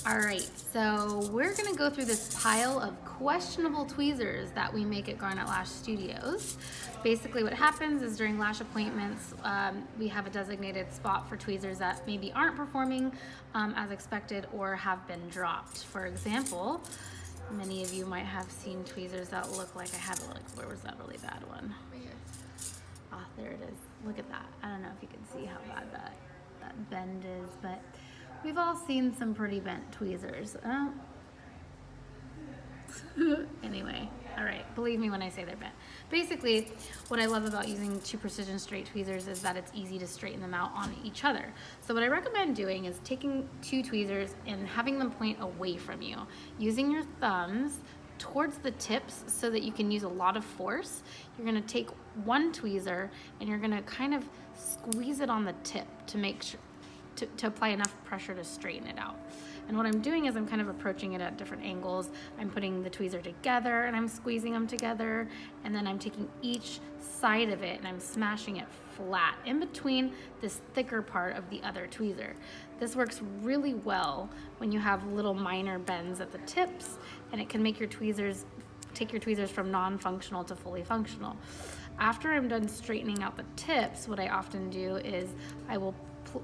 All right, so we're gonna go through this pile of questionable tweezers that we make at Garnet Lash Studios. Basically what happens is during lash appointments, we have a designated spot for tweezers that maybe aren't performing as expected or have been dropped. For example, many of you might have seen tweezers that look like, I have it, like, where was that really bad one? Right here. Ah, there it is. Look at that. I don't know if you can see how bad that bend is, but we've all seen some pretty bent tweezers. Anyway, all right, believe me when I say they're bent. Basically, what I love about using two precision straight tweezers is that it's easy to straighten them out on each other. So what I recommend doing is taking two tweezers and having them point away from you, using your thumbs towards the tips so that you can use a lot of force. You're gonna take one tweezer and you're gonna kind of squeeze it on the tip to make sure to apply enough pressure to straighten it out. And what I'm doing is I'm kind of approaching it at different angles. I'm putting the tweezer together and I'm squeezing them together, and then I'm taking each side of it and I'm smashing it flat in between this thicker part of the other tweezer. This works really well when you have little minor bends at the tips, and it can make your tweezers, take your tweezers from non-functional to fully functional. After I'm done straightening out the tips, what I often do is I will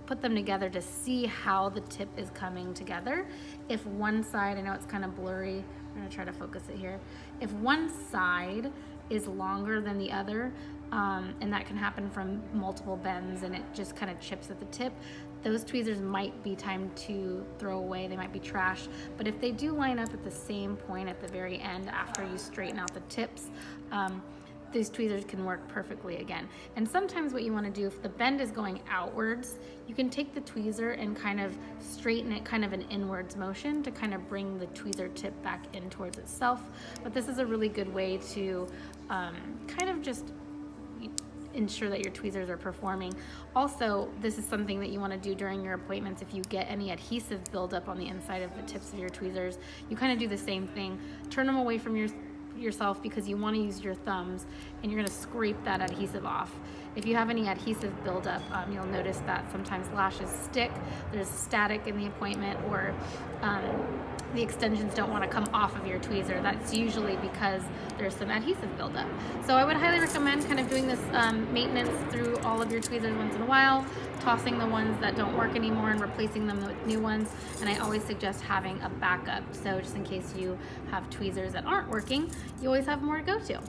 put them together to see how the tip is coming together. If one side, I know it's kind of blurry, I'm gonna try to focus it here. If one side is longer than the other, and that can happen from multiple bends and it just kind of chips at the tip, those tweezers might be time to throw away, they might be trash. But if they do line up at the same point at the very end after you straighten out the tips, these tweezers can work perfectly again. And sometimes what you want to do, if the bend is going outwards, you can take the tweezer and kind of straighten it, kind of an inwards motion to kind of bring the tweezer tip back in towards itself. But this is a really good way to kind of just ensure that your tweezers are performing. Also, this is something that you want to do during your appointments. If you get any adhesive buildup on the inside of the tips of your tweezers, you kind of do the same thing. Turn them away from yourself because you want to use your thumbs, and you're going to scrape that adhesive off. If you have any adhesive buildup, you'll notice that sometimes lashes stick, there's static in the appointment, or the extensions don't want to come off of your tweezer. That's usually because there's some adhesive buildup. So I would highly recommend kind of doing this maintenance through all of your tweezers once in a while, tossing the ones that don't work anymore and replacing them with new ones. And I always suggest having a backup. So just in case you have tweezers that aren't working, you always have more to go to.